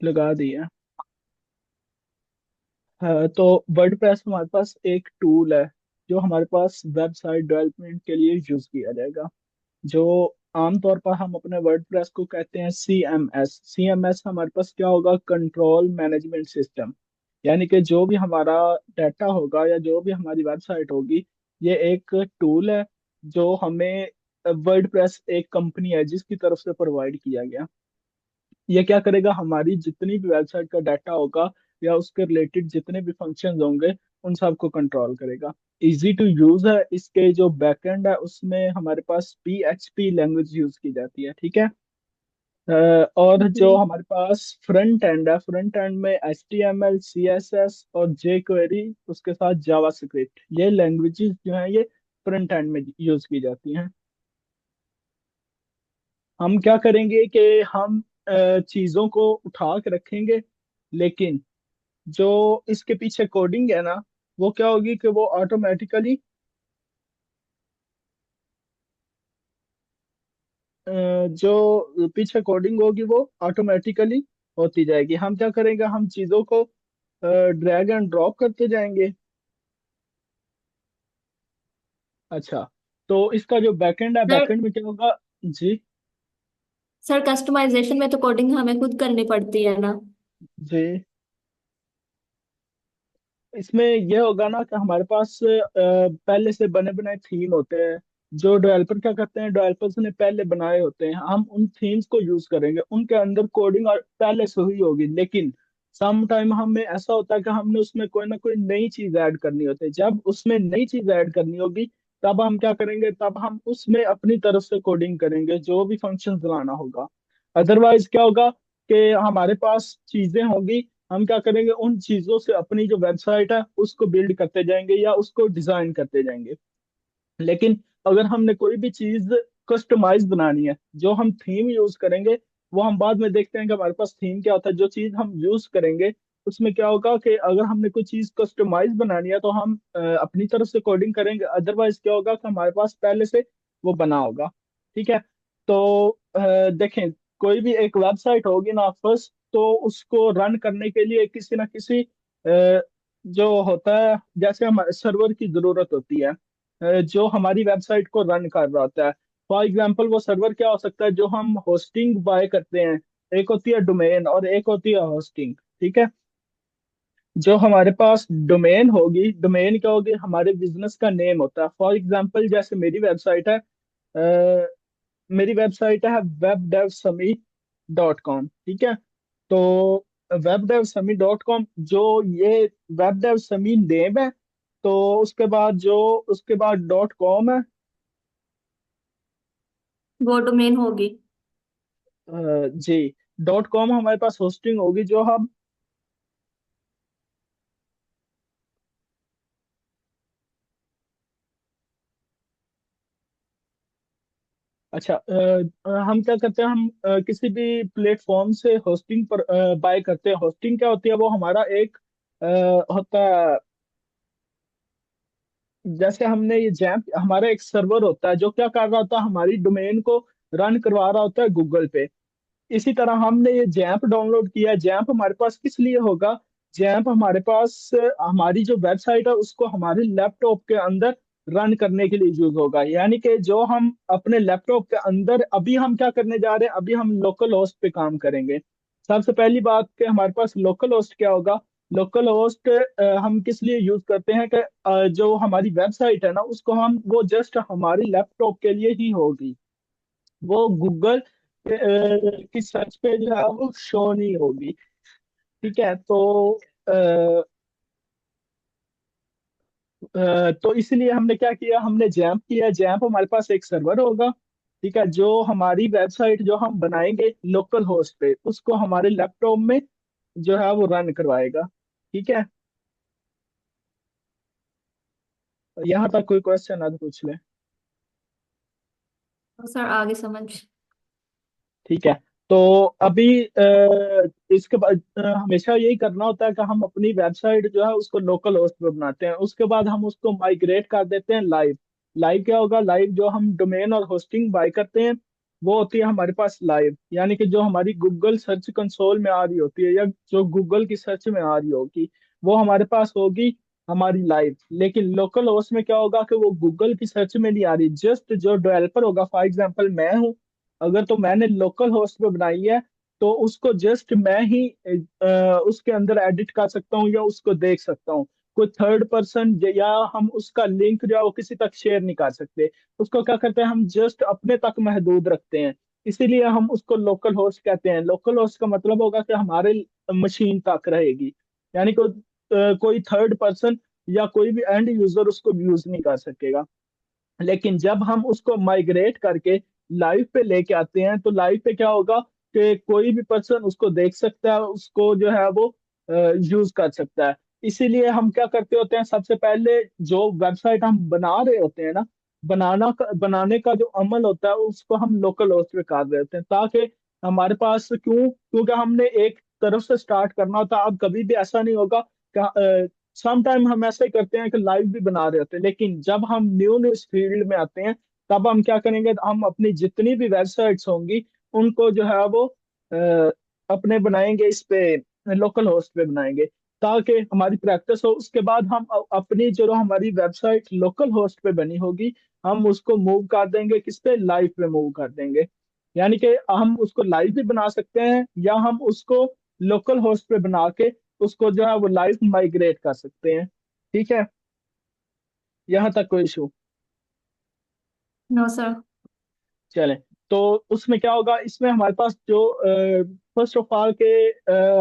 लगा दिया। हाँ, तो वर्डप्रेस हमारे पास एक टूल है जो हमारे पास वेबसाइट डेवलपमेंट के लिए यूज किया जाएगा। जो आमतौर पर हम अपने वर्डप्रेस को कहते हैं CMS। CMS हमारे पास क्या होगा? Control management system. यानी कि जो भी हमारा डाटा होगा या जो भी हमारी वेबसाइट होगी, ये एक टूल है जो हमें वर्डप्रेस एक कंपनी है जिसकी तरफ से प्रोवाइड किया गया। ये क्या करेगा? हमारी जितनी भी वेबसाइट का डाटा होगा या उसके रिलेटेड जितने भी फंक्शंस होंगे, उन सबको कंट्रोल करेगा। इजी टू यूज है। इसके जो बैकएंड है उसमें हमारे पास PHP लैंग्वेज यूज की जाती है, ठीक है। और जो जी। हमारे पास फ्रंट एंड है, फ्रंट एंड में HTML CSS और jQuery, उसके साथ जावास्क्रिप्ट, ये लैंग्वेजेस जो हैं ये फ्रंट एंड में यूज की जाती हैं। हम क्या करेंगे कि हम चीजों को उठा के रखेंगे, लेकिन जो इसके पीछे कोडिंग है ना, वो क्या होगी कि वो ऑटोमेटिकली जो पीछे कोडिंग होगी वो ऑटोमेटिकली होती जाएगी। हम क्या करेंगे? हम चीजों को ड्रैग एंड ड्रॉप करते जाएंगे। अच्छा, तो इसका जो बैकएंड है, सर बैकएंड में क्या होगा? जी। सर कस्टमाइजेशन में तो कोडिंग हमें खुद करनी पड़ती है ना। जी, इसमें ये होगा ना कि हमारे पास पहले से बने बनाए थीम होते हैं। जो डेवलपर क्या करते हैं, डेवलपर्स ने पहले बनाए होते हैं, हम उन थीम्स को यूज करेंगे, उनके अंदर कोडिंग और पहले से हुई होगी। लेकिन सम टाइम हमें ऐसा होता है कि हमने उसमें कोई ना कोई नई चीज ऐड करनी होती है। जब उसमें नई चीज ऐड करनी होगी, तब हम क्या करेंगे? तब हम उसमें अपनी तरफ से कोडिंग करेंगे, जो भी फंक्शन लाना होगा। अदरवाइज क्या होगा कि हमारे पास चीजें होगी, हम क्या करेंगे? उन चीजों से अपनी जो वेबसाइट है उसको बिल्ड करते जाएंगे या उसको डिजाइन करते जाएंगे। लेकिन अगर हमने कोई भी चीज कस्टमाइज बनानी है, जो हम थीम यूज करेंगे, वो हम बाद में देखते हैं कि हमारे पास थीम क्या होता है। जो चीज हम यूज करेंगे उसमें क्या होगा कि अगर हमने कोई चीज कस्टमाइज बनानी है तो हम अपनी तरफ से कोडिंग करेंगे। अदरवाइज क्या होगा कि हमारे पास पहले से वो बना होगा, ठीक है। तो देखें, कोई भी एक वेबसाइट होगी ना फर्स्ट, तो उसको रन करने के लिए किसी ना किसी जो होता है, जैसे हमारे सर्वर की जरूरत होती है जो हमारी वेबसाइट को रन कर रहा होता है। फॉर एग्जाम्पल, वो सर्वर क्या हो सकता है? जो हम होस्टिंग बाय करते हैं, एक होती है डोमेन और एक होती है होस्टिंग, ठीक है। जो हमारे पास डोमेन होगी, डोमेन क्या होगी? हमारे बिजनेस का नेम होता है। फॉर एग्जाम्पल, जैसे मेरी वेबसाइट है, मेरी वेबसाइट है webdevsummit.com, ठीक है। तो webdevsummit.com, जो ये webdevsummit नेम है, तो उसके बाद .com है। वो डोमेन होगी। जी, .com हमारे पास होस्टिंग होगी जो हम। अच्छा, हम क्या करते हैं? हम किसी भी प्लेटफॉर्म से होस्टिंग पर बाय करते हैं। होस्टिंग क्या होती है? वो हमारा एक अ, होता है। जैसे हमने ये जैम्प, हमारा एक सर्वर होता है जो क्या कर रहा होता है? हमारी डोमेन को रन करवा रहा होता है गूगल पे। इसी तरह हमने ये जैम्प डाउनलोड किया। जैम्प हमारे पास किस लिए होगा? जैम्प हमारे पास हमारी जो वेबसाइट है उसको हमारे लैपटॉप के अंदर रन करने के लिए यूज होगा। यानी कि जो हम अपने लैपटॉप के अंदर, अभी हम क्या करने जा रहे हैं? अभी हम लोकल होस्ट पे काम करेंगे। सबसे पहली बात कि हमारे पास लोकल होस्ट क्या होगा? लोकल होस्ट हम किस लिए यूज करते हैं कि जो हमारी वेबसाइट है ना, उसको हम, वो जस्ट हमारी लैपटॉप के लिए ही होगी। वो गूगल की सर्च पे जो है वो शो नहीं होगी, ठीक है। तो इसलिए हमने क्या किया? हमने जैम्प किया। जैम्प हमारे पास एक सर्वर होगा, ठीक है, जो हमारी वेबसाइट जो हम बनाएंगे लोकल होस्ट पे, उसको हमारे लैपटॉप में जो है वो रन करवाएगा, ठीक है। यहाँ तक कोई क्वेश्चन है तो पूछ ले। तो सर आगे समझ। ठीक है। तो अभी इसके बाद हमेशा यही करना होता है कि हम अपनी वेबसाइट जो है उसको लोकल होस्ट पे बनाते हैं। उसके बाद हम उसको माइग्रेट कर देते हैं लाइव। लाइव क्या होगा? लाइव जो हम डोमेन और होस्टिंग बाय करते हैं, वो होती है हमारे पास लाइव, यानी कि जो हमारी गूगल सर्च कंसोल में आ रही होती है या जो गूगल की सर्च में आ रही होगी, वो हमारे पास होगी हमारी लाइव। लेकिन लोकल होस्ट में क्या होगा कि वो गूगल की सर्च में नहीं आ रही। जस्ट जो डेवलपर होगा, फॉर एग्जांपल मैं हूँ, अगर तो मैंने लोकल होस्ट पे बनाई है, तो उसको जस्ट मैं ही उसके अंदर एडिट कर सकता हूँ या उसको देख सकता हूँ। कोई थर्ड पर्सन या हम उसका लिंक जो है वो किसी तक शेयर नहीं कर सकते। उसको क्या करते हैं, हम जस्ट अपने तक महदूद रखते हैं। इसीलिए हम उसको लोकल होस्ट कहते हैं। लोकल होस्ट का मतलब होगा कि हमारे मशीन तक रहेगी, यानी कोई थर्ड पर्सन या कोई भी एंड यूजर उसको यूज नहीं कर सकेगा। लेकिन जब हम उसको माइग्रेट करके लाइव पे लेके आते हैं, तो लाइव पे क्या होगा कि कोई भी पर्सन उसको देख सकता है, उसको जो है वो यूज कर सकता है। इसीलिए हम क्या करते होते हैं, सबसे पहले जो वेबसाइट हम बना रहे होते हैं ना, बनाने का जो अमल होता है उसको हम लोकल होस्ट पे कर रहे होते हैं, ताकि हमारे पास, क्योंकि हमने एक तरफ से स्टार्ट करना होता है। अब कभी भी ऐसा नहीं होगा कि सम टाइम हम ऐसा ही करते हैं कि लाइव भी बना रहे होते हैं, लेकिन जब हम न्यू न्यू इस फील्ड में आते हैं, तब हम क्या करेंगे, हम अपनी जितनी भी वेबसाइट्स होंगी उनको जो है वो अपने बनाएंगे इस पे, लोकल होस्ट पे बनाएंगे, ताकि हमारी प्रैक्टिस हो। उसके बाद हम अपनी जो हमारी वेबसाइट लोकल होस्ट पे बनी होगी, हम उसको मूव कर देंगे किस पे, लाइव पे मूव कर देंगे। यानी कि हम उसको लाइव भी बना सकते हैं या हम उसको लोकल होस्ट पे बना के उसको जो है वो लाइव माइग्रेट कर सकते हैं। ठीक है, यहाँ तक कोई इशू? No sir. चलें। तो उसमें क्या होगा, इसमें हमारे पास जो फर्स्ट ऑफ ऑल के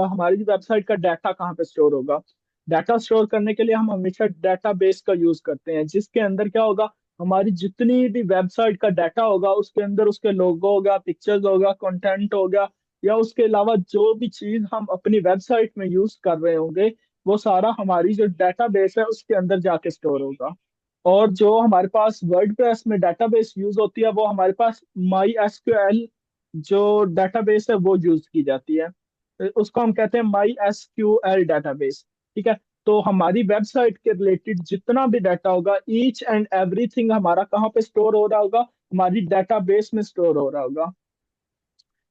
हमारी वेबसाइट का डाटा कहाँ पे स्टोर होगा। डाटा स्टोर करने के लिए हम हमेशा डाटाबेस का यूज करते हैं, जिसके अंदर क्या होगा, हमारी जितनी भी वेबसाइट का डाटा होगा उसके अंदर उसके लोगो होगा, पिक्चर्स होगा, कंटेंट होगा, या उसके अलावा जो भी चीज हम अपनी वेबसाइट में यूज कर रहे होंगे, वो सारा हमारी जो डाटाबेस है उसके अंदर जाके स्टोर होगा। और जो हमारे पास वर्डप्रेस में डाटाबेस यूज होती है, वो हमारे पास माई एसक्यूएल जो डाटाबेस है वो यूज की जाती है। तो उसको हम कहते हैं माई एसक्यूएल डाटाबेस। ठीक है। तो हमारी वेबसाइट के रिलेटेड जितना भी डाटा होगा, ईच एंड एवरीथिंग हमारा कहाँ पे स्टोर हो रहा होगा, हमारी डाटाबेस में स्टोर हो रहा होगा।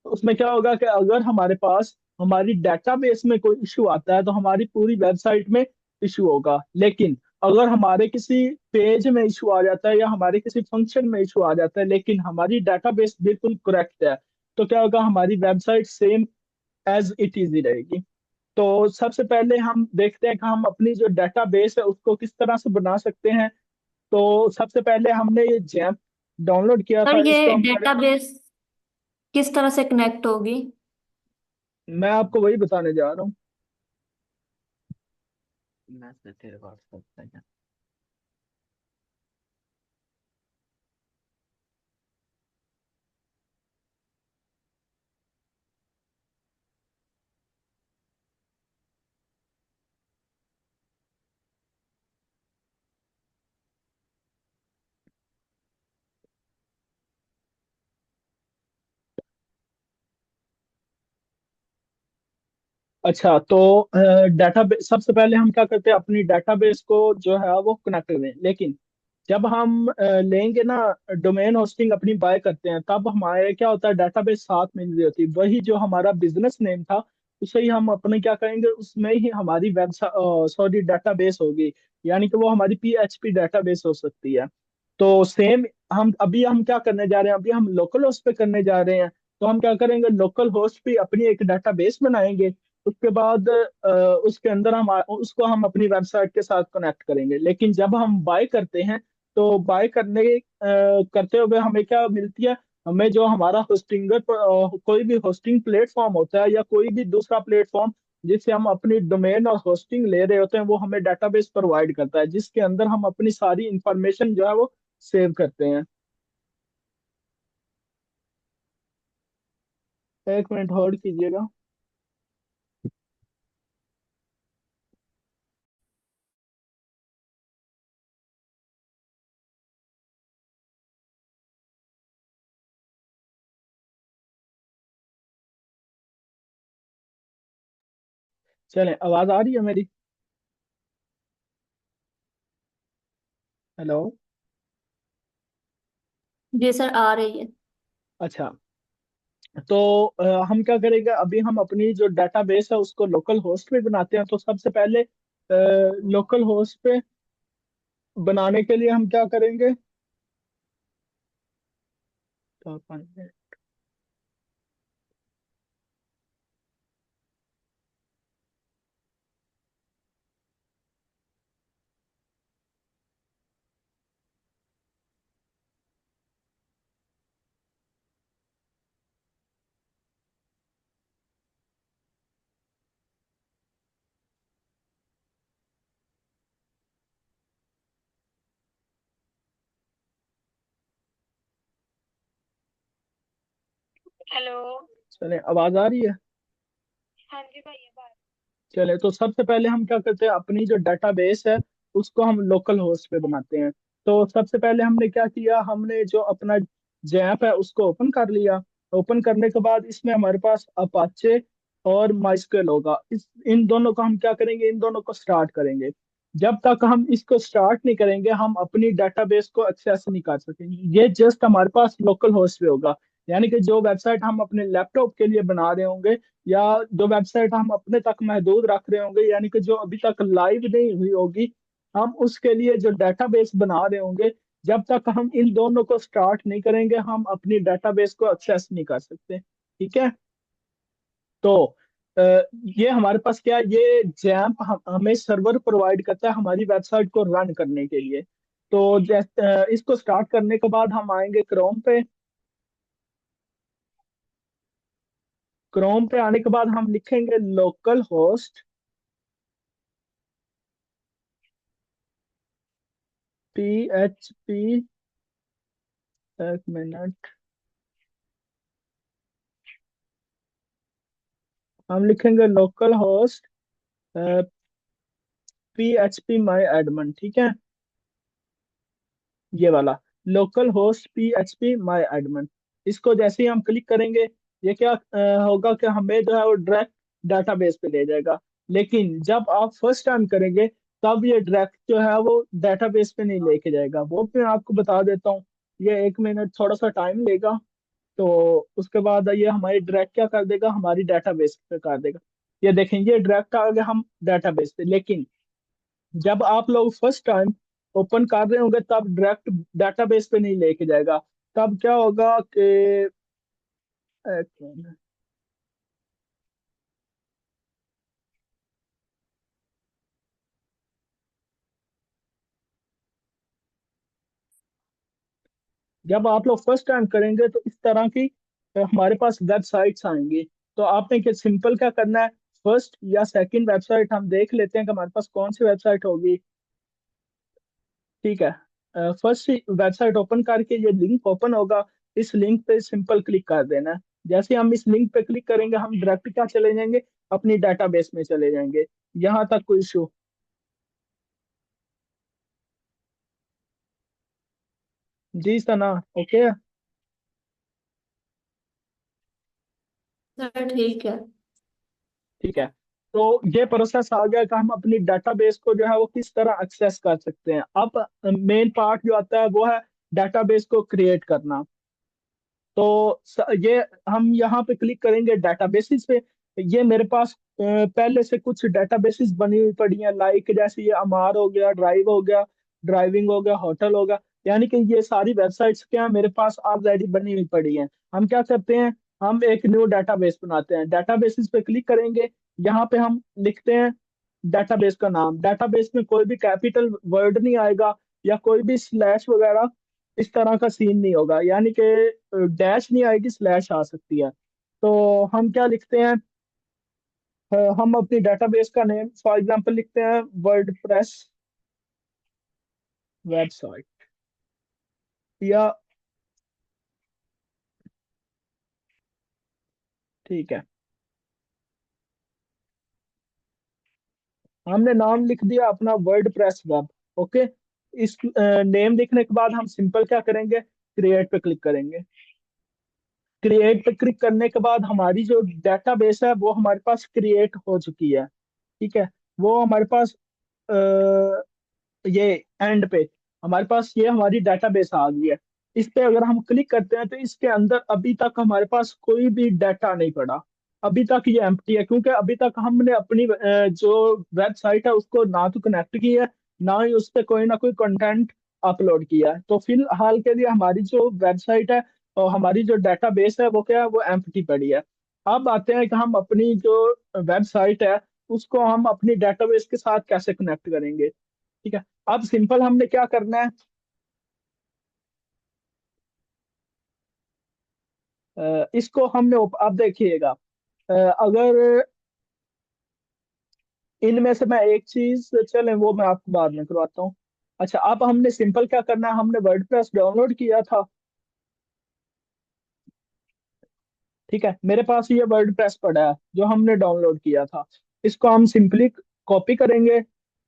तो उसमें क्या होगा कि अगर हमारे पास हमारी डेटाबेस में कोई इशू आता है, तो हमारी पूरी वेबसाइट में इशू होगा। लेकिन अगर हमारे किसी पेज में इशू आ जाता है या हमारे किसी फंक्शन में इशू आ जाता है, लेकिन हमारी डेटाबेस बिल्कुल करेक्ट है, तो क्या होगा, हमारी website same as it is ही रहेगी। तो सबसे पहले हम देखते हैं कि हम अपनी जो डेटाबेस है उसको किस तरह से बना सकते हैं। तो सबसे पहले हमने ये जैम्प डाउनलोड किया सर था, ये इसको हम डेटाबेस किस तरह से कनेक्ट होगी? मैं आपको वही बताने जा रहा हूँ। मैं तेरे व्हाट्सएप पे। अच्छा, तो डाटा सबसे पहले हम क्या करते हैं, अपनी डाटाबेस को जो है वो कनेक्ट करें। लेकिन जब हम लेंगे ना, डोमेन होस्टिंग अपनी बाय करते हैं, तब हमारे क्या होता है, डाटाबेस साथ में नहीं होती। वही जो हमारा बिजनेस नेम था, उसे ही हम अपने क्या करेंगे, उसमें ही हमारी वेबसाइट, सॉरी, डाटाबेस होगी। यानी कि वो हमारी पीएचपी डाटाबेस हो सकती है। तो सेम हम क्या करने जा रहे हैं, अभी हम लोकल होस्ट पे करने जा रहे हैं। तो हम क्या करेंगे, लोकल होस्ट पे अपनी एक डाटाबेस बनाएंगे। उसके बाद उसके अंदर हम उसको हम अपनी वेबसाइट के साथ कनेक्ट करेंगे। लेकिन जब हम बाय करते हैं, तो बाय करते हुए हमें क्या मिलती है, हमें जो हमारा होस्टिंगर कोई भी होस्टिंग प्लेटफॉर्म होता है या कोई भी दूसरा प्लेटफॉर्म जिससे हम अपनी डोमेन और होस्टिंग ले रहे होते हैं, वो हमें डाटाबेस प्रोवाइड करता है, जिसके अंदर हम अपनी सारी इंफॉर्मेशन जो है वो सेव करते हैं। एक मिनट होल्ड कीजिएगा। चलें, आवाज आ रही है मेरी? हेलो? जी सर, आ रही है। अच्छा, तो हम क्या करेंगे, अभी हम अपनी जो डेटाबेस है उसको लोकल होस्ट पे बनाते हैं। तो सबसे पहले लोकल होस्ट पे बनाने के लिए हम क्या करेंगे, तो हेलो। चले, आवाज आ रही है? हाँ जी भाई, ये बात। चले, तो सबसे पहले हम क्या करते हैं, अपनी जो डेटाबेस है उसको हम लोकल होस्ट पे बनाते हैं। तो सबसे पहले हमने क्या किया, हमने जो अपना जैप है उसको ओपन कर लिया। ओपन करने के बाद इसमें हमारे पास अपाचे और माइस्क्वेल होगा। इस इन दोनों को हम क्या करेंगे, इन दोनों को स्टार्ट करेंगे। जब तक हम इसको स्टार्ट नहीं करेंगे हम अपनी डेटाबेस को एक्सेस नहीं कर सकेंगे। ये जस्ट हमारे पास लोकल होस्ट पे होगा। यानी कि जो वेबसाइट हम अपने लैपटॉप के लिए बना रहे होंगे, या जो वेबसाइट हम अपने तक महदूद रख रहे होंगे, यानी कि जो अभी तक लाइव नहीं हुई होगी, हम उसके लिए जो डेटाबेस बना रहे होंगे, जब तक हम इन दोनों को स्टार्ट नहीं करेंगे हम अपनी डेटाबेस को एक्सेस नहीं कर सकते। ठीक है। तो अ, ये हमारे पास क्या है, ये जैम्प हमें सर्वर प्रोवाइड करता है हमारी वेबसाइट को रन करने के लिए। तो इसको स्टार्ट करने के बाद हम आएंगे क्रोम पे। क्रोम पे आने के बाद हम लिखेंगे लोकल होस्ट PHP। एक मिनट, हम लिखेंगे local host PHP my admin। ठीक है, ये वाला local host PHP my admin। इसको जैसे ही हम क्लिक करेंगे, ये क्या होगा कि हमें जो है वो डायरेक्ट डाटाबेस पे ले जाएगा। लेकिन जब आप फर्स्ट टाइम करेंगे तब ये डायरेक्ट जो है वो डाटाबेस पे नहीं लेके जाएगा। वो मैं आपको बता देता हूँ। ये 1 मिनट थोड़ा सा टाइम लेगा। तो उसके बाद ये हमारी डायरेक्ट क्या कर देगा, हमारी डाटाबेस पे कर देगा। ये देखेंगे डायरेक्ट आ गया हम डाटाबेस पे। लेकिन जब आप लोग फर्स्ट टाइम ओपन कर रहे होंगे तब डायरेक्ट डाटाबेस पे नहीं लेके जाएगा। तब क्या होगा कि एक मिनट, जब आप लोग फर्स्ट टाइम करेंगे तो इस तरह की हमारे पास वेबसाइट्स आएंगी। तो आपने क्या सिंपल क्या करना है, फर्स्ट या सेकंड वेबसाइट हम देख लेते हैं कि हमारे पास कौन सी वेबसाइट होगी। ठीक है, फर्स्ट वेबसाइट ओपन करके ये लिंक ओपन होगा। इस लिंक पे सिंपल क्लिक कर देना है। जैसे हम इस लिंक पे क्लिक करेंगे हम डायरेक्ट क्या चले जाएंगे, अपनी डाटाबेस में चले जाएंगे। यहाँ तक कोई इशू? जी सना, ओके। सर ठीक है। ठीक है, तो ये प्रोसेस आ गया कि हम अपनी डाटाबेस को जो है वो किस तरह एक्सेस कर सकते हैं। अब मेन पार्ट जो आता है वो है डाटाबेस को क्रिएट करना। तो ये हम यहाँ पे क्लिक करेंगे डेटाबेसिस पे। ये मेरे पास पहले से कुछ डेटाबेसिस बनी हुई पड़ी हैं, लाइक जैसे ये अमार हो गया, ड्राइव हो गया, ड्राइविंग हो गया, होटल हो गया। यानी कि ये सारी वेबसाइट्स क्या है, मेरे पास ऑलरेडी बनी हुई पड़ी हैं। हम क्या करते हैं, हम एक न्यू डेटाबेस बनाते हैं। डेटाबेसिस पे क्लिक करेंगे, यहाँ पे हम लिखते हैं डेटाबेस का नाम। डेटाबेस में कोई भी कैपिटल वर्ड नहीं आएगा, या कोई भी स्लैश वगैरह इस तरह का सीन नहीं होगा। यानी कि डैश नहीं आएगी, स्लैश आ सकती है। तो हम क्या लिखते हैं, हम अपनी डेटाबेस का नेम फॉर एग्जांपल लिखते हैं वर्डप्रेस वेबसाइट, या ठीक है, हमने नाम लिख दिया अपना वर्डप्रेस वेब। ओके, इस नेम लिखने के बाद हम सिंपल क्या करेंगे, क्रिएट पे क्लिक करेंगे। क्रिएट पे क्लिक करने के बाद हमारी जो डेटाबेस है वो हमारे पास क्रिएट हो चुकी है। ठीक है, वो हमारे पास ये एंड पे हमारे पास ये हमारी डेटाबेस आ गई है। इस पे अगर हम क्लिक करते हैं तो इसके अंदर अभी तक हमारे पास कोई भी डाटा नहीं पड़ा। अभी तक ये एम्प्टी है, क्योंकि अभी तक हमने अपनी जो वेबसाइट है उसको ना तो कनेक्ट किया है, ना ही उस पे कोई ना कोई कंटेंट अपलोड किया है। तो फिलहाल के लिए हमारी जो वेबसाइट है और हमारी जो डाटाबेस है वो क्या है, वो एम्प्टी पड़ी है। अब आते हैं कि हम अपनी जो वेबसाइट है उसको हम अपनी डाटाबेस के साथ कैसे कनेक्ट करेंगे। ठीक है, अब सिंपल हमने क्या करना है, इसको हमने अब देखिएगा, अगर इनमें से मैं एक चीज चले वो मैं आपको बाद में करवाता हूँ। अच्छा, अब हमने सिंपल क्या करना है, हमने वर्डप्रेस डाउनलोड किया था। ठीक है, मेरे पास ये वर्डप्रेस पड़ा है जो हमने डाउनलोड किया था। इसको हम सिंपली कॉपी करेंगे।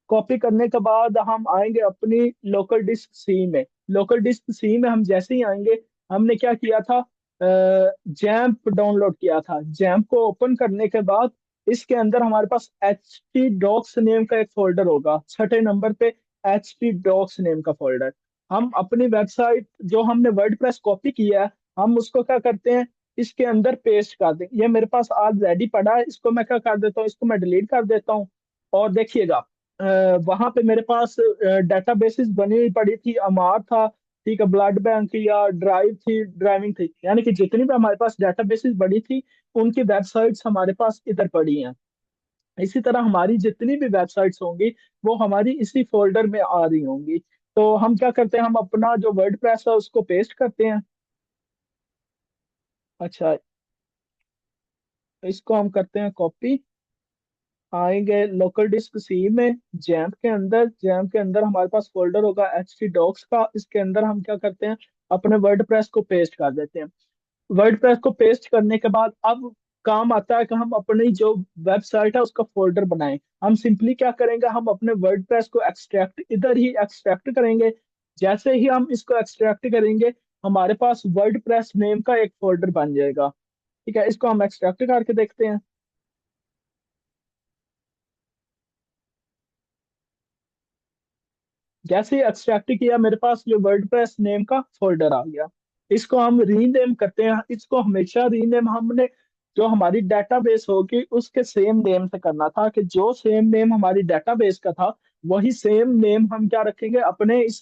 कॉपी करने के बाद हम आएंगे अपनी लोकल डिस्क सी में। लोकल डिस्क सी में हम जैसे ही आएंगे, हमने क्या किया था, जैम्प डाउनलोड किया था। जैम्प को ओपन करने के बाद इसके अंदर हमारे पास एच टी डॉक्स नेम का एक फोल्डर होगा, छठे नंबर पे एच टी डॉक्स नेम का फोल्डर। हम अपनी वेबसाइट जो हमने वर्डप्रेस कॉपी किया है, हम उसको क्या करते हैं, इसके अंदर पेस्ट कर दें। ये मेरे पास ऑलरेडी पड़ा है, इसको मैं क्या कर देता हूँ, इसको मैं डिलीट कर देता हूँ। और देखिएगा, वहां पे मेरे पास डेटाबेसेस बनी हुई पड़ी थी, अमार था, ठीक है, ब्लड बैंक या ड्राइव थी, ड्राइविंग थी, यानी कि जितनी भी हमारे पास डेटाबेसेस बड़ी थी उनकी वेबसाइट्स हमारे पास इधर पड़ी हैं। इसी तरह हमारी जितनी भी वेबसाइट्स होंगी वो हमारी इसी फोल्डर में आ रही होंगी। तो हम क्या करते हैं, हम अपना जो वर्डप्रेस है उसको पेस्ट करते हैं। अच्छा, इसको हम करते हैं कॉपी। आएंगे लोकल डिस्क सी में, जैम्प के अंदर। जैम्प के अंदर हमारे पास फोल्डर होगा एच टी डॉक्स का। इसके अंदर हम क्या करते हैं, अपने वर्डप्रेस को पेस्ट कर देते हैं। वर्डप्रेस को पेस्ट करने के बाद अब काम आता है कि हम अपनी जो वेबसाइट है उसका फोल्डर बनाएं। हम सिंपली क्या करेंगे, हम अपने वर्डप्रेस को एक्सट्रैक्ट इधर ही एक्सट्रैक्ट करेंगे। जैसे ही हम इसको एक्सट्रैक्ट करेंगे, हमारे पास वर्डप्रेस नेम का एक फोल्डर बन जाएगा। ठीक है, इसको हम एक्सट्रैक्ट करके देखते हैं। जैसे ही एक्सट्रैक्ट किया, मेरे पास जो वर्डप्रेस नेम का फोल्डर आ गया। इसको हम रीनेम करते हैं। इसको हमेशा रीनेम हमने जो हमारी डेटाबेस होगी उसके सेम नेम से करना था, कि जो सेम नेम हमारी डेटाबेस का था वही सेम नेम हम क्या रखेंगे, अपने इस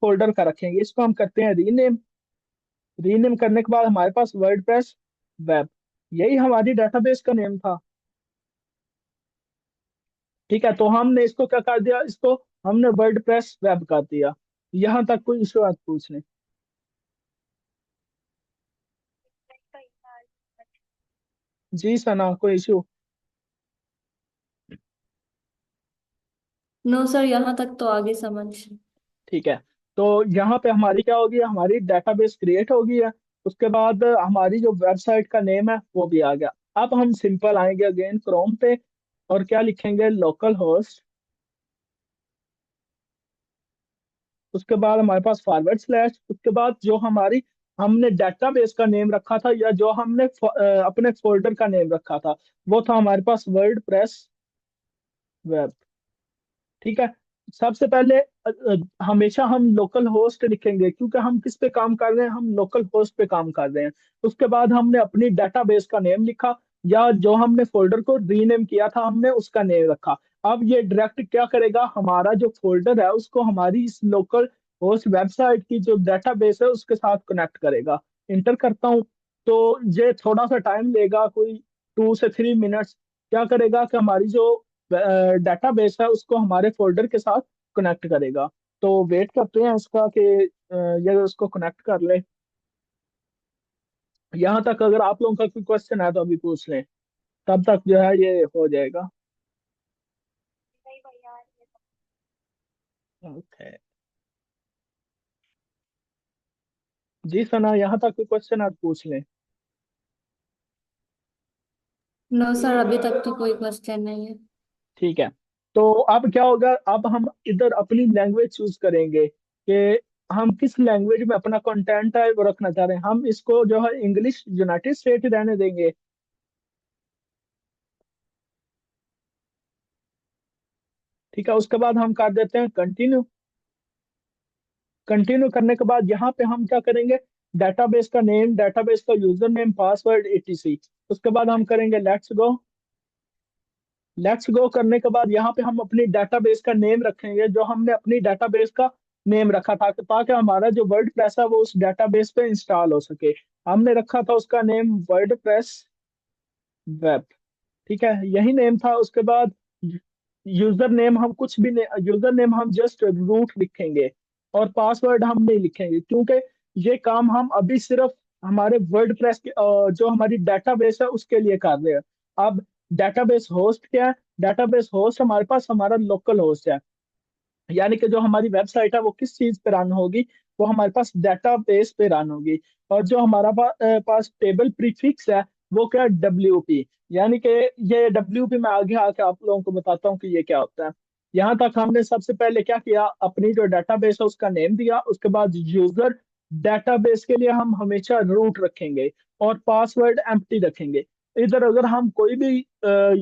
फोल्डर का रखेंगे। इसको हम करते हैं रीनेम। रीनेम करने के बाद हमारे पास वर्डप्रेस वेब, यही हमारी डेटाबेस का नेम था। ठीक है, तो हमने इसको क्या कर दिया, इसको हमने वर्डप्रेस वेब कर दिया। यहाँ तक कोई इशू आप पूछ लें। नहीं भाई यार। जी सना, कोई इशू? नो सर, यहाँ तक तो आगे समझ। ठीक है, तो यहाँ पे हमारी क्या होगी, हमारी डेटाबेस क्रिएट होगी है। उसके बाद हमारी जो वेबसाइट का नेम है वो भी आ गया। अब हम सिंपल आएंगे अगेन क्रोम पे, और क्या लिखेंगे, लोकल होस्ट। उसके बाद हमारे पास फॉरवर्ड स्लैश, उसके बाद जो हमारी हमने डेटाबेस का नेम रखा था, या जो हमने अपने फोल्डर का नेम रखा था, वो था हमारे पास वर्ड प्रेस वेब। ठीक है, सबसे पहले हमेशा हम लोकल होस्ट लिखेंगे, क्योंकि हम किस पे काम कर रहे हैं, हम लोकल होस्ट पे काम कर रहे हैं। उसके बाद हमने अपनी डेटाबेस का नेम लिखा, या जो हमने फोल्डर को रीनेम किया था हमने उसका नेम रखा। अब ये डायरेक्ट क्या करेगा, हमारा जो फोल्डर है उसको हमारी इस लोकल होस्ट वेबसाइट की जो डेटाबेस है उसके साथ कनेक्ट करेगा। इंटर करता हूँ, तो ये थोड़ा सा टाइम लेगा, कोई 2 से 3 मिनट्स। क्या करेगा कि हमारी जो डेटाबेस है उसको हमारे फोल्डर के साथ कनेक्ट करेगा। तो वेट करते हैं इसका कि ये उसको कनेक्ट कर ले। यहाँ तक अगर आप लोगों का कोई क्वेश्चन है तो अभी पूछ लें, तब तक जो है ये हो जाएगा। नहीं भाई यार ये ओके, जी सना, यहाँ तक कोई क्वेश्चन आप पूछ लें। नो सर, अभी तक तो कोई क्वेश्चन नहीं है। ठीक है, तो अब क्या होगा, अब हम इधर अपनी लैंग्वेज चूज करेंगे कि हम किस लैंग्वेज में अपना कंटेंट है वो रखना चाह रहे हैं। हम इसको जो है इंग्लिश यूनाइटेड स्टेट रहने देंगे। ठीक है, उसके बाद हम कर देते हैं कंटिन्यू। कंटिन्यू करने के बाद यहाँ पे हम क्या करेंगे, डेटाबेस का नेम, डेटाबेस का यूजर नेम, पासवर्ड, etc। उसके बाद हम करेंगे लेट्स गो। लेट्स गो करने के बाद यहाँ पे हम अपनी डेटाबेस का नेम रखेंगे, जो हमने अपनी डेटाबेस का नेम रखा था, ताकि हमारा जो वर्ड प्रेस है वो उस डेटाबेस पे इंस्टॉल हो सके। हमने रखा था उसका नेम वर्ड प्रेस वेब। ठीक है, यही नेम था। उसके बाद यूजर नेम हम कुछ भी, यूजर नेम हम जस्ट रूट लिखेंगे, और पासवर्ड हम नहीं लिखेंगे, क्योंकि ये काम हम अभी सिर्फ हमारे वर्डप्रेस के जो हमारी डेटाबेस है उसके लिए कर रहे हैं। अब डेटाबेस होस्ट क्या है? डेटाबेस होस्ट हमारे पास हमारा लोकल होस्ट है, यानी कि जो हमारी वेबसाइट है वो किस चीज पे रन होगी, वो हमारे पास डेटाबेस पे रन होगी। और जो हमारा पास टेबल प्रीफिक्स है वो क्या, WP। यानी कि ये WP मैं आगे आके आप लोगों को बताता हूँ कि ये क्या होता है। यहाँ तक हमने सबसे पहले क्या किया, अपनी जो डेटाबेस है उसका नेम दिया। उसके बाद यूजर, डेटाबेस के लिए हम हमेशा रूट रखेंगे और पासवर्ड एम्प्टी रखेंगे। इधर अगर हम कोई भी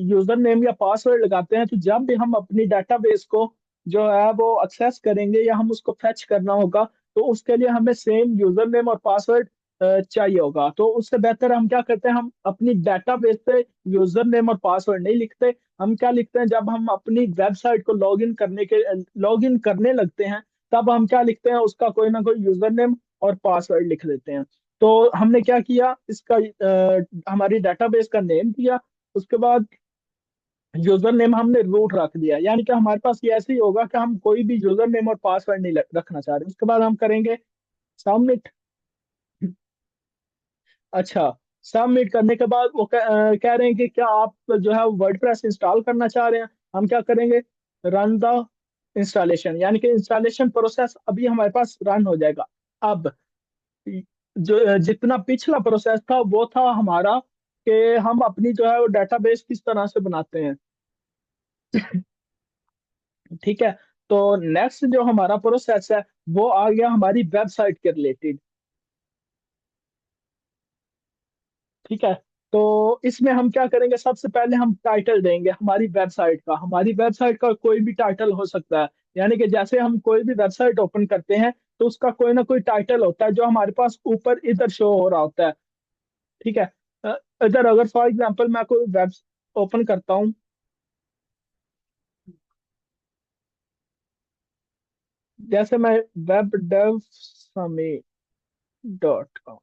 यूजर नेम या पासवर्ड लगाते हैं, तो जब भी हम अपनी डेटाबेस को जो है वो एक्सेस करेंगे या हम उसको फेच करना होगा, तो उसके लिए हमें सेम यूजर नेम और पासवर्ड चाहिए होगा। तो उससे बेहतर हम क्या करते हैं, हम अपनी डेटाबेस पे यूजर नेम और पासवर्ड नहीं लिखते। हम क्या लिखते हैं, जब हम अपनी वेबसाइट को लॉग इन करने लगते हैं, तब हम क्या लिखते हैं, उसका कोई ना कोई यूजर नेम और पासवर्ड लिख देते हैं। तो हमने क्या किया, इसका हमारी डेटाबेस का नेम दिया। उसके बाद यूजर नेम हमने रूट रख दिया, यानी कि हमारे पास ये ऐसे ही होगा कि हम कोई भी यूजर नेम और पासवर्ड नहीं रखना चाह रहे। उसके बाद हम करेंगे सबमिट। अच्छा, सबमिट करने के बाद वो कह रहे हैं कि क्या आप जो है वर्डप्रेस इंस्टॉल करना चाह रहे हैं। हम क्या करेंगे, रन द इंस्टॉलेशन, यानी कि इंस्टॉलेशन प्रोसेस अभी हमारे पास रन हो जाएगा। अब जो जितना पिछला प्रोसेस था वो था हमारा कि हम अपनी जो है वो डेटाबेस किस तरह से बनाते हैं। ठीक है, तो नेक्स्ट जो हमारा प्रोसेस है वो आ गया हमारी वेबसाइट के रिलेटेड। ठीक है, तो इसमें हम क्या करेंगे, सबसे पहले हम टाइटल देंगे हमारी वेबसाइट का। हमारी वेबसाइट का कोई भी टाइटल हो सकता है, यानी कि जैसे हम कोई भी वेबसाइट ओपन करते हैं तो उसका कोई ना कोई टाइटल होता है जो हमारे पास ऊपर इधर शो हो रहा होता है। ठीक है, अ, इधर अगर फॉर एग्जांपल मैं कोई वेब ओपन करता हूँ, जैसे मैं webdevsummit.com।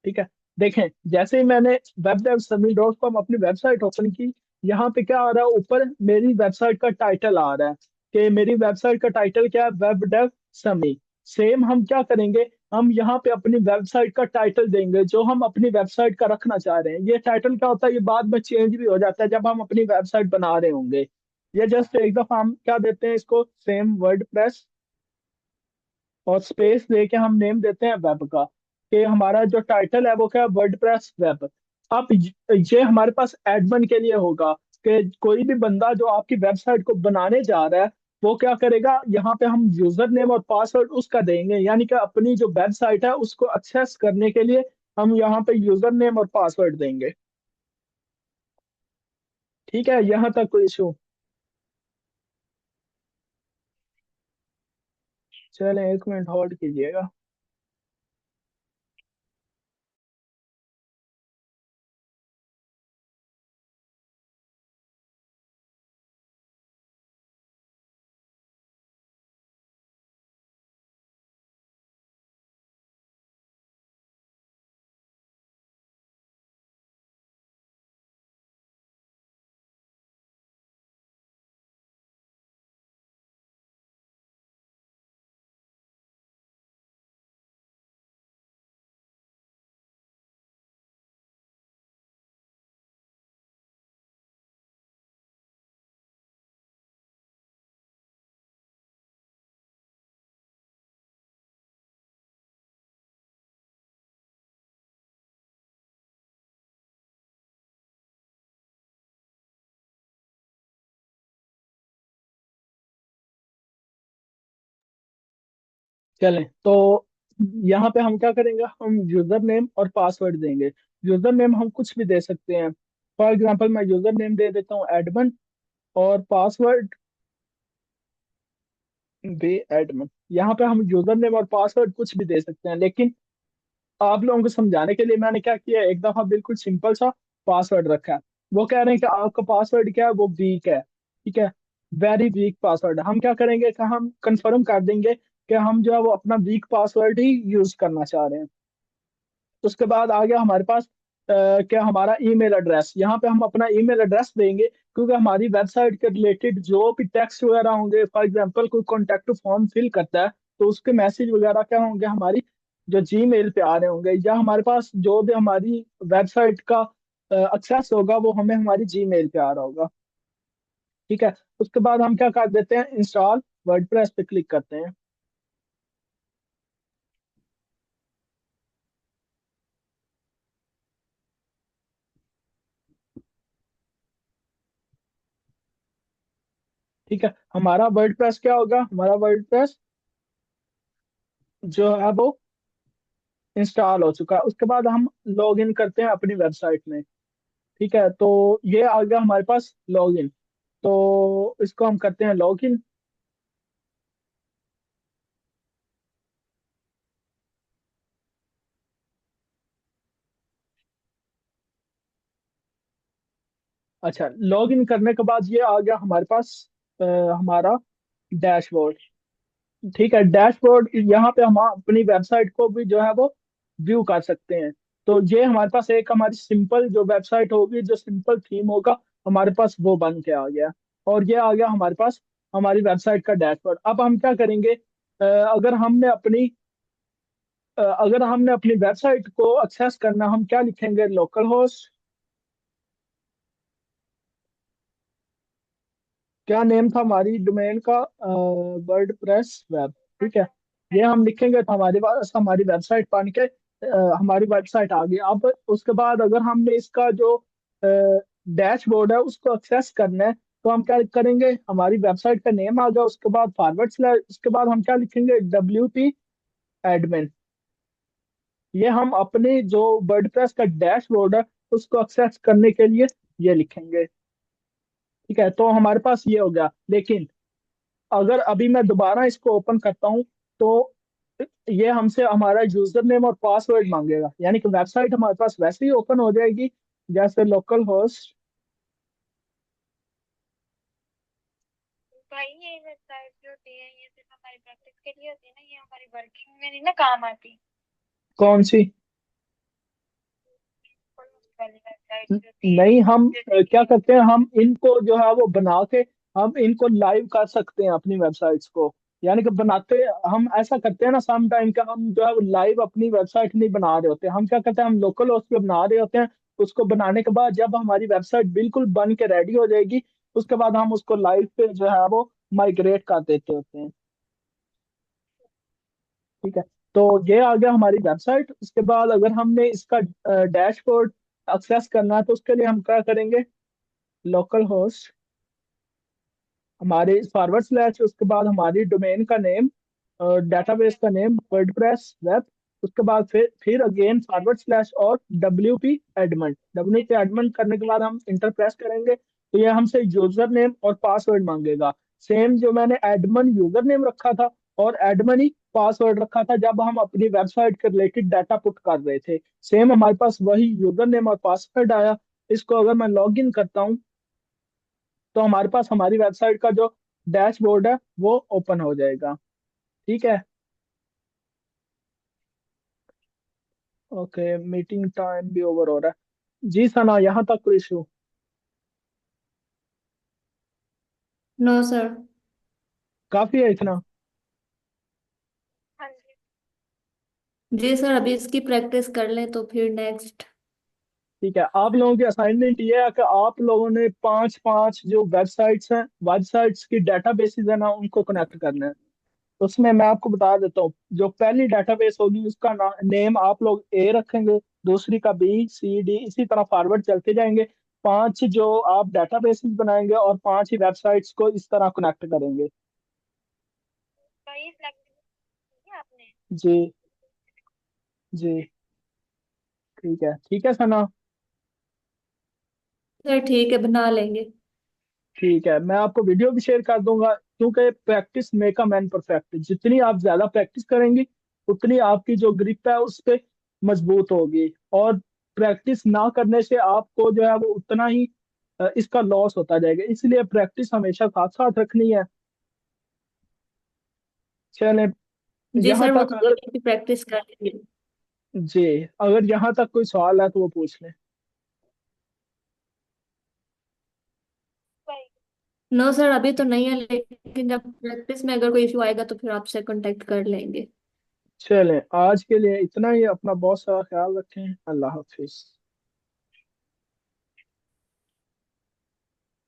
ठीक है, देखें जैसे ही मैंने webdevsummit.com अपनी वेबसाइट ओपन की, यहाँ पे क्या आ रहा है, ऊपर मेरी वेबसाइट का टाइटल आ रहा है कि मेरी वेबसाइट का टाइटल क्या है, वेब डेव समी। सेम हम क्या करेंगे, हम यहाँ पे अपनी वेबसाइट का टाइटल देंगे जो हम अपनी वेबसाइट का रखना चाह रहे हैं। ये टाइटल क्या होता है, ये बाद में चेंज भी हो जाता है जब हम अपनी वेबसाइट बना रहे होंगे। ये जस्ट एक दफा हम क्या देते हैं, इसको सेम वर्डप्रेस और स्पेस देके हम नेम देते हैं वेब का, कि हमारा जो टाइटल है वो क्या है, वर्डप्रेस वेब। अब ये हमारे पास एडमिन के लिए होगा कि कोई भी बंदा जो आपकी वेबसाइट को बनाने जा रहा है वो क्या करेगा, यहाँ पे हम यूजर नेम और पासवर्ड उसका देंगे, यानी कि अपनी जो वेबसाइट है उसको एक्सेस करने के लिए हम यहाँ पे यूजर नेम और पासवर्ड देंगे। ठीक है, यहाँ तक कोई इशू? चलें, 1 मिनट होल्ड कीजिएगा। चलें, तो यहाँ पे हम क्या करेंगे, हम यूजर नेम और पासवर्ड देंगे। यूजर नेम हम कुछ भी दे सकते हैं। फॉर एग्जांपल मैं यूजर नेम दे देता हूँ एडमन, और पासवर्ड बी एडमिन, यहाँ पे हम यूजर नेम और पासवर्ड कुछ भी दे सकते हैं, लेकिन आप लोगों को समझाने के लिए मैंने क्या किया है, एक दफा बिल्कुल सिंपल सा पासवर्ड रखा है। वो कह रहे हैं कि आपका पासवर्ड क्या है, वो वीक है, ठीक है, वेरी वीक पासवर्ड। हम क्या करेंगे कि हम कंफर्म कर देंगे कि हम जो है वो अपना वीक पासवर्ड ही यूज करना चाह रहे हैं। उसके बाद आ गया हमारे पास क्या, हमारा ईमेल एड्रेस। यहाँ पे हम अपना ईमेल एड्रेस देंगे, क्योंकि हमारी वेबसाइट के रिलेटेड जो भी टेक्स्ट वगैरह होंगे, फॉर एग्जांपल कोई कॉन्टेक्ट फॉर्म फिल करता है, तो उसके मैसेज वगैरह क्या होंगे, हमारी जो जीमेल पे आ रहे होंगे, या हमारे पास जो भी हमारी वेबसाइट का एक्सेस होगा वो हमें हमारी जीमेल पे आ रहा होगा। ठीक है। उसके बाद हम क्या कर देते हैं, इंस्टॉल वर्डप्रेस पे क्लिक करते हैं। ठीक है, हमारा वर्डप्रेस क्या होगा, हमारा वर्डप्रेस जो है वो इंस्टॉल हो चुका है। उसके बाद हम लॉग इन करते हैं अपनी वेबसाइट में। ठीक है, तो ये आ गया हमारे पास लॉग इन। तो इसको हम करते हैं लॉग इन। अच्छा, लॉग इन करने के बाद ये आ गया हमारे पास हमारा डैशबोर्ड। ठीक है, डैशबोर्ड यहाँ पे हम अपनी वेबसाइट को भी जो है वो व्यू कर सकते हैं। तो ये हमारे पास एक हमारी सिंपल जो वेबसाइट होगी, जो सिंपल थीम होगा, हमारे पास वो बन के आ गया। और ये आ गया हमारे पास हमारी वेबसाइट का डैशबोर्ड। अब हम क्या करेंगे, अगर हमने अपनी वेबसाइट को एक्सेस करना, हम क्या लिखेंगे, लोकल होस्ट, क्या नेम था हमारी डोमेन का, वर्ड प्रेस वेब। ठीक है, ये हम लिखेंगे तो हमारे पास हमारी वेबसाइट बन के हमारी वेबसाइट आ गई। अब उसके बाद अगर हमने इसका जो डैशबोर्ड है उसको एक्सेस करना है, तो हम क्या करेंगे, हमारी वेबसाइट का नेम आ गया, उसके बाद फॉरवर्ड स्लैश, उसके बाद हम क्या लिखेंगे, WP एडमिन। ये हम अपने जो वर्डप्रेस का डैशबोर्ड है उसको एक्सेस करने के लिए ये लिखेंगे। ठीक है, तो हमारे पास ये हो गया। लेकिन अगर अभी मैं दोबारा इसको ओपन करता हूँ, तो ये हमसे हमारा यूजर नेम और पासवर्ड मांगेगा, यानी कि वेबसाइट हमारे पास वैसे ही ओपन हो जाएगी जैसे लोकल होस्ट। भाई ये वेबसाइट जो होती है ये सिर्फ हमारी प्रैक्टिस के लिए होती है ना, ये हमारी वर्किंग में नहीं ना काम आती। कौन सी? कोई वाली वेबसाइट जो होती है, नहीं, हम जैसे क्या कि करते हैं, हम इनको जो है वो बना के हम इनको लाइव कर सकते हैं अपनी वेबसाइट्स को। यानी कि बनाते, हम ऐसा करते हैं ना सम टाइम का, हम जो है वो लाइव अपनी वेबसाइट नहीं बना रहे होते, हम क्या करते हैं, हम लोकल होस्ट पे बना रहे होते हैं। उसको बनाने के बाद जब हमारी वेबसाइट बिल्कुल बन के रेडी हो जाएगी, उसके बाद हम उसको लाइव पे जो है वो माइग्रेट कर देते होते हैं। ठीक है, तो ये आ गया हमारी वेबसाइट। उसके बाद अगर हमने इसका डैशबोर्ड एक्सेस करना है, तो उसके लिए हम क्या करेंगे, लोकल होस्ट, हमारे फॉरवर्ड स्लैश, उसके बाद हमारी डोमेन का नेम, डेटाबेस का नेम वर्डप्रेस वेब, उसके बाद फिर अगेन फॉरवर्ड स्लैश और WP एडमिन करने के बाद हम इंटर प्रेस करेंगे, तो ये हमसे यूजर नेम और पासवर्ड मांगेगा। सेम जो मैंने एडमिन यूजर नेम रखा था और एडमिन ही पासवर्ड रखा था जब हम अपनी वेबसाइट के रिलेटेड डाटा पुट कर रहे थे, सेम हमारे पास वही यूजर नेम और पासवर्ड आया। इसको अगर मैं लॉग इन करता हूँ, तो हमारे पास हमारी वेबसाइट का जो डैशबोर्ड है वो ओपन हो जाएगा। ठीक है। ओके, मीटिंग टाइम भी ओवर हो रहा है। जी सना, यहाँ तक कोई इशू? No sir. काफी है इतना? हाँ जी। जी सर, अभी इसकी प्रैक्टिस कर लें तो फिर नेक्स्ट। ठीक है, आप लोगों की असाइनमेंट ये है कि आप लोगों ने पांच पांच जो वेबसाइट्स की डेटाबेसेस है ना, उनको कनेक्ट करना है। उसमें मैं आपको बता देता हूँ, जो पहली डेटाबेस होगी उसका नेम आप लोग ए रखेंगे, दूसरी का B C D, इसी तरह फॉरवर्ड चलते जाएंगे। पांच जो आप डेटाबेसेस बनाएंगे और पांच ही वेबसाइट्स को इस तरह कनेक्ट करेंगे। तो ये फ्लेक्सिबल है आपने। जी, जी, ठीक है सना। सर ठीक है, बना लेंगे। ठीक है, मैं आपको वीडियो भी शेयर कर दूंगा। क्योंकि practice make a man perfect. जितनी आप ज्यादा प्रैक्टिस करेंगी उतनी आपकी जो ग्रिप है उस पे मजबूत होगी। और प्रैक्टिस ना करने से आपको जो है वो उतना ही इसका लॉस होता जाएगा। इसलिए प्रैक्टिस हमेशा साथ साथ रखनी है। चले, जी यहाँ सर, वो तक तो अगर, डेली प्रैक्टिस कर लेंगे। जी, अगर यहाँ तक कोई सवाल है तो वो पूछ लें। भाई। नो सर, अभी तो नहीं है, लेकिन जब प्रैक्टिस में अगर कोई इशू आएगा तो फिर आपसे कांटेक्ट कर लेंगे। चलें, आज के लिए इतना ही। अपना बहुत सारा ख्याल रखें। अल्लाह हाफिज।